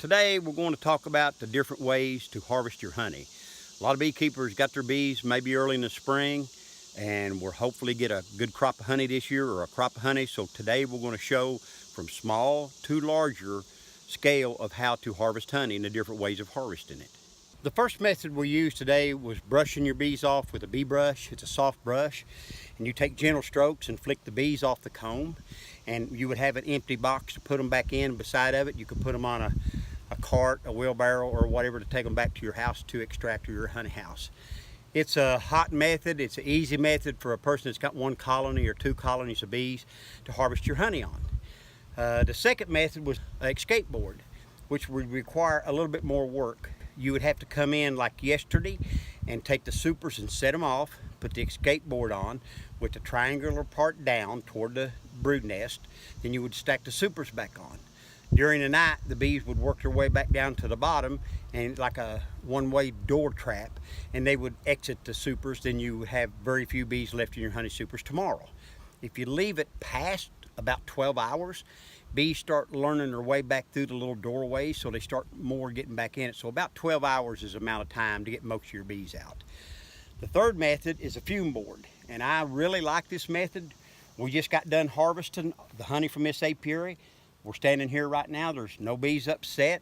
Today we're going to talk about the different ways to harvest your honey. A lot of beekeepers got their bees maybe early in the spring, and we'll hopefully get a good crop of honey this year, or a crop of honey. So today we're going to show from small to larger scale of how to harvest honey and the different ways of harvesting it. The first method we used today was brushing your bees off with a bee brush. It's a soft brush, and you take gentle strokes and flick the bees off the comb, and you would have an empty box to put them back in. Beside of it, you could put them on a cart, a wheelbarrow, or whatever to take them back to your house to extract your honey house. It's a hot method. It's an easy method for a person that's got one colony or two colonies of bees to harvest your honey on. The second method was an escape board, which would require a little bit more work. You would have to come in like yesterday and take the supers and set them off, put the escape board on with the triangular part down toward the brood nest. Then you would stack the supers back on. During the night, the bees would work their way back down to the bottom, and like a one-way door trap, and they would exit the supers. Then you would have very few bees left in your honey supers tomorrow. If you leave it past about 12 hours, bees start learning their way back through the little doorways, so they start more getting back in it. So about 12 hours is the amount of time to get most of your bees out. The third method is a fume board, and I really like this method. We just got done harvesting the honey from this apiary. We're standing here right now. There's no bees upset.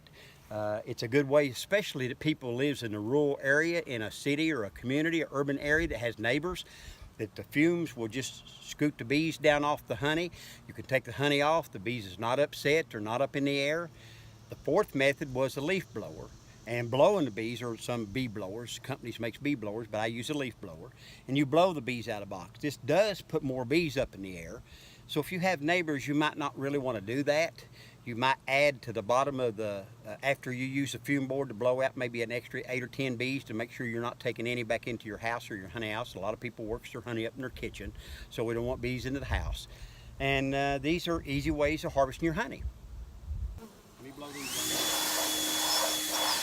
It's a good way, especially that people lives in a rural area, in a city or a community or urban area that has neighbors, that the fumes will just scoot the bees down off the honey. You can take the honey off. The bees is not upset. They're not up in the air. The fourth method was a leaf blower. And blowing the bees, or some bee blowers, companies makes bee blowers, but I use a leaf blower. And you blow the bees out of the box. This does put more bees up in the air. So if you have neighbors, you might not really want to do that. You might add to the bottom of the, after you use the fume board to blow out maybe an extra 8 or 10 bees to make sure you're not taking any back into your house or your honey house. A lot of people work their honey up in their kitchen, so we don't want bees into the house. And these are easy ways of harvesting your honey. Let me blow these on.